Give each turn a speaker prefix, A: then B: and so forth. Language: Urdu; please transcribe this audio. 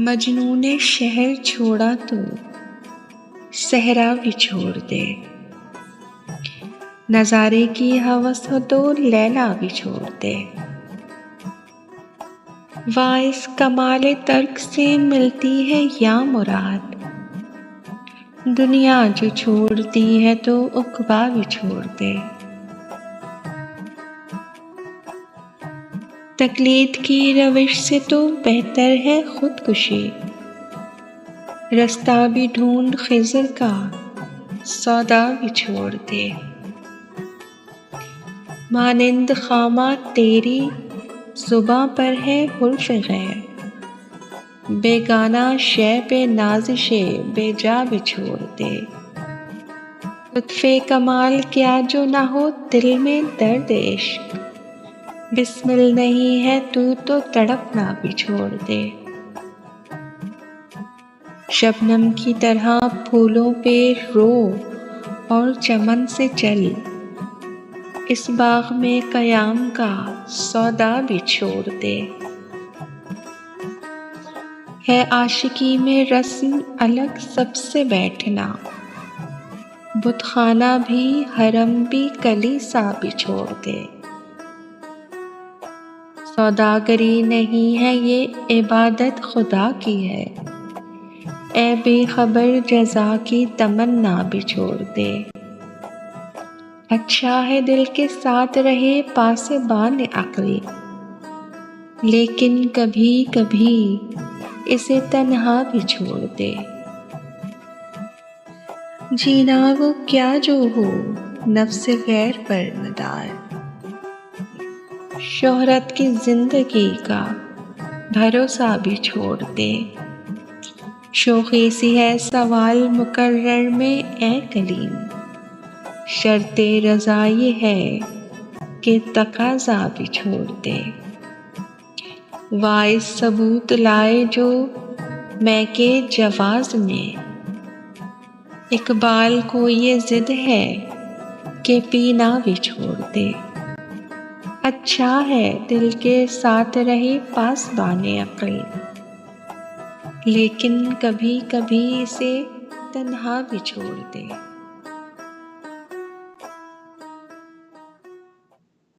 A: مجنوں نے شہر چھوڑا تو صحرا بھی چھوڑ دے، نظارے کی ہوس ہو تو لیلا بھی چھوڑ دے۔ واعظ کمال ترک سے ملتی ہے یا مراد، دنیا جو چھوڑتی ہے تو عقبیٰ بھی چھوڑ دے۔ تقلید کی روش سے تو بہتر ہے خودکشی، رستہ بھی ڈھونڈ خضر کا سودا بھی چھوڑ دے۔ مانند خامہ تیری زباں پر ہے حرف غیر، بیگانہ شے پہ نازش بے جا بھی چھوڑ دے۔ لطف کمال کیا جو نہ ہو دل میں درد عشق، بسمل نہیں ہے تو تڑپنا بھی چھوڑ دے۔ شبنم کی طرح پھولوں پہ رو اور چمن سے چل، اس باغ میں قیام کا سودا بھی چھوڑ دے۔ ہے عاشقی میں رسم الگ سب سے بیٹھنا، بت خانہ بھی حرم بھی کلیسا بھی چھوڑ دے۔ سوداگری نہیں ہے یہ عبادت خدا کی ہے، اے بے خبر جزا کی تمنا بھی چھوڑ دے۔ اچھا ہے دل کے ساتھ رہے پاسبان عقل، لیکن کبھی کبھی اسے تنہا بھی چھوڑ دے۔ جینا وہ کیا جو ہو نفس غیر پر مدار، شہرت کی زندگی کا بھروسہ بھی چھوڑ دے۔ شوخی سی ہے سوال مقرر میں اے کلیم، شرط رضا یہ ہے کہ تقاضا بھی چھوڑ دے۔ واعظ ثبوت لائے جو میں کے جواز میں، اقبال کو یہ ضد ہے کہ پینا بھی چھوڑ دے۔ اچھا ہے دل کے ساتھ رہے پاسبان عقل، لیکن کبھی کبھی اسے تنہا بھی چھوڑ دے۔